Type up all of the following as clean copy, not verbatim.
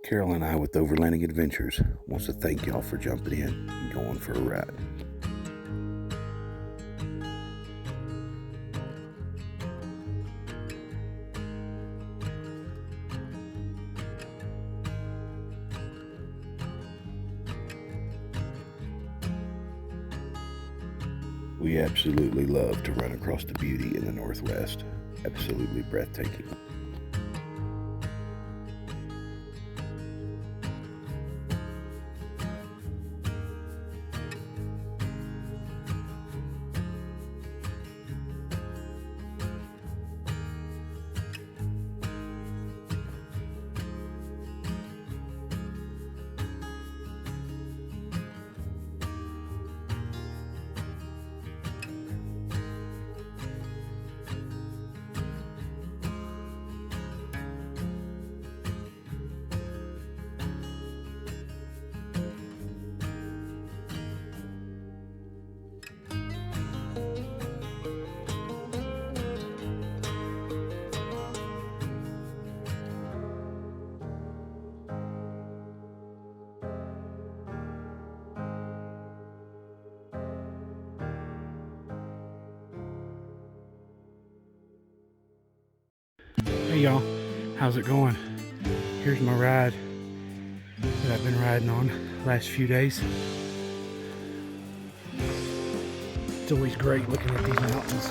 Carol and I with Overlanding Adventures wants to thank y'all for jumping in and going for a ride. We absolutely love to run across the beauty in the Northwest. Absolutely breathtaking. Hey y'all, how's it going? Here's my ride that I've been riding on the last few days. It's always great looking at these mountains.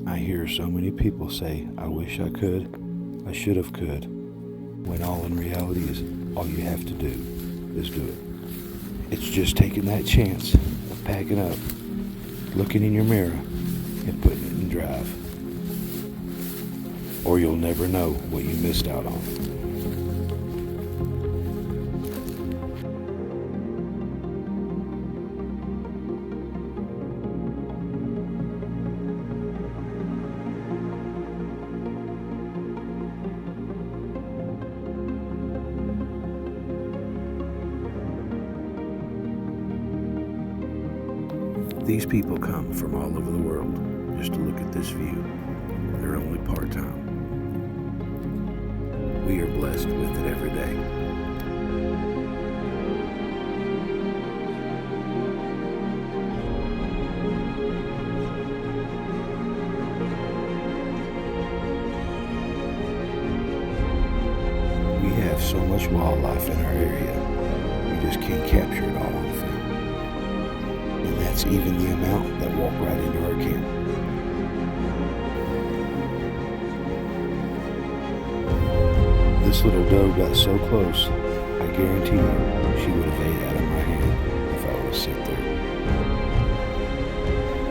I hear so many people say, I wish I could, I should have could, when all in reality is all you have to do is do it. It's just taking that chance of packing up, looking in your mirror, and putting it in drive. Or you'll never know what you missed out on. These people come from all over the world just to look at this view. They're only part-time. We are blessed with it every day. We have so much wildlife in our area, we just can't capture it all on film. And that's even the amount that walk right into our camp. This little doe got so close, I guarantee you she would have ate out of my hand if I would have sit there.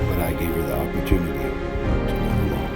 But I gave her the opportunity to move along.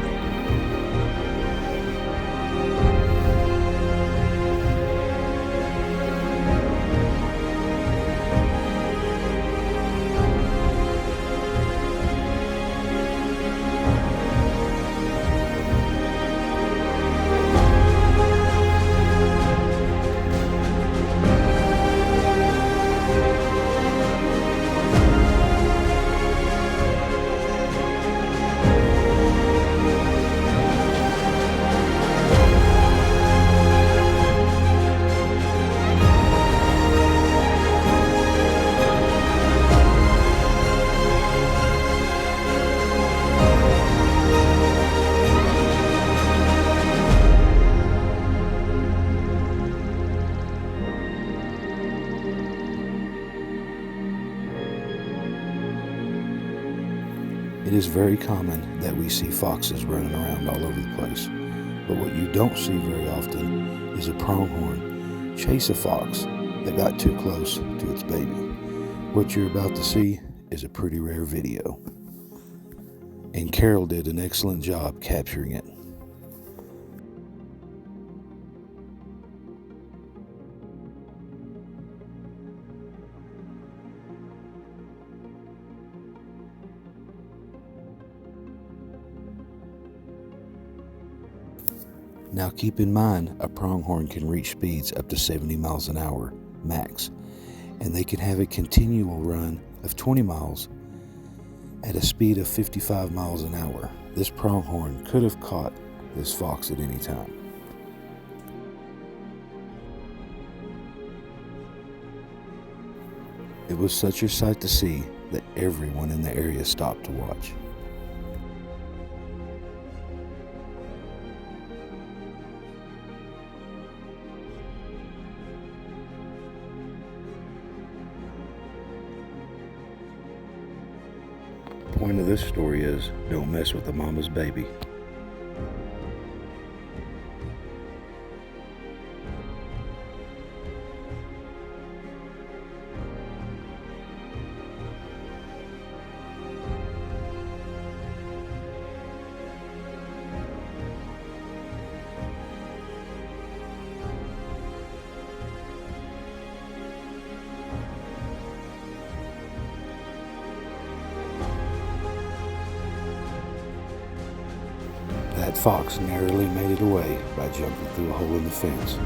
It is very common that we see foxes running around all over the place, but what you don't see very often is a pronghorn chase a fox that got too close to its baby. What you're about to see is a pretty rare video, and Carol did an excellent job capturing it. Now keep in mind, a pronghorn can reach speeds up to 70 miles an hour max, and they can have a continual run of 20 miles at a speed of 55 miles an hour. This pronghorn could have caught this fox at any time. It was such a sight to see that everyone in the area stopped to watch. The point of this story is, don't mess with the mama's baby. That fox narrowly made it away by jumping through a hole in the fence.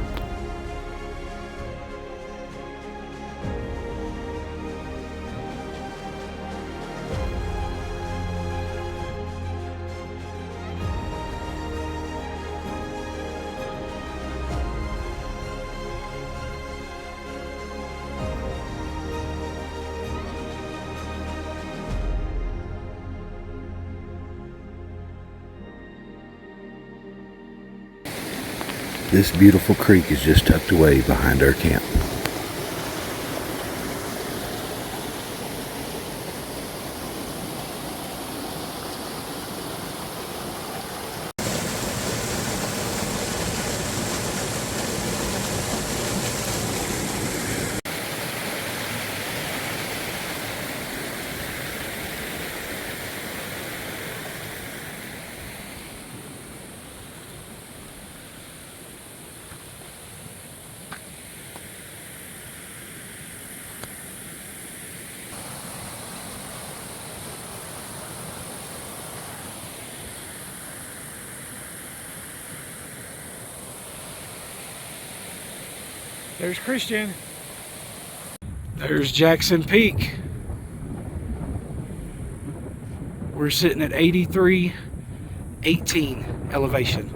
This beautiful creek is just tucked away behind our camp. There's Christian. There's Jackson Peak. We're sitting at 83.18 elevation.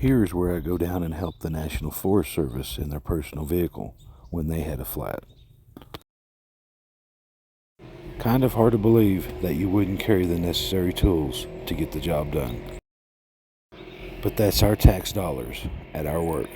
Here's where I go down and help the National Forest Service in their personal vehicle when they had a flat. Kind of hard to believe that you wouldn't carry the necessary tools to get the job done. But that's our tax dollars at our work.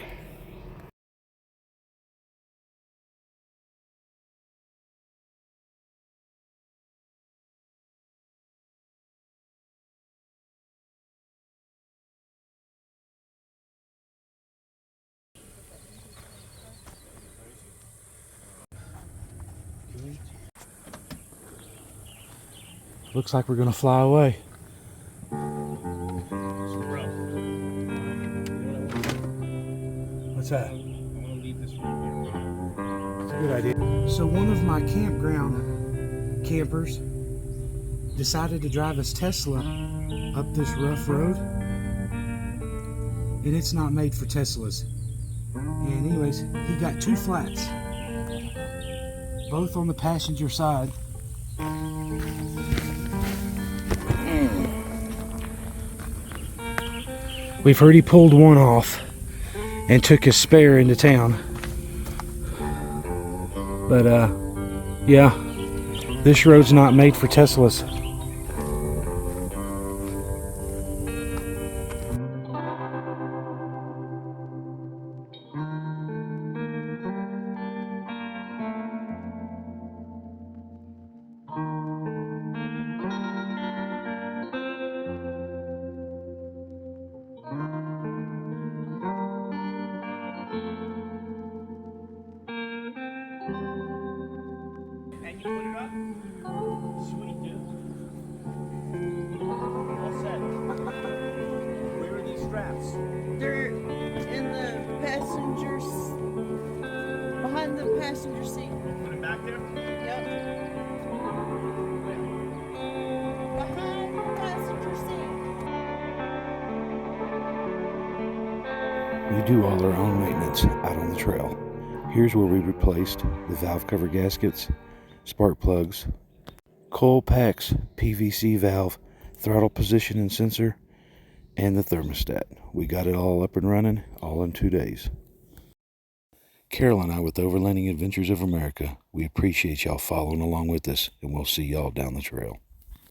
Looks like we're gonna fly away. What's that? It's a good idea. So one of my campground campers decided to drive his Tesla up this rough road, and it's not made for Teslas. And anyways, he got two flats. both on the passenger side. We've already pulled one off and took his spare into town. But yeah, this road's not made for Teslas. And you put it up? Sweet, dude. All set. Where are these straps? They're in the passengers, behind the passenger seat. Put it back there? Yep. Behind the passenger seat. We do all our own maintenance out on the trail. Here's where we replaced the valve cover gaskets, spark plugs, coil packs, PVC valve, throttle position and sensor, and the thermostat. We got it all up and running, all in 2 days. Carol and I with Overlanding Adventures of America, we appreciate y'all following along with us, and we'll see y'all down the trail.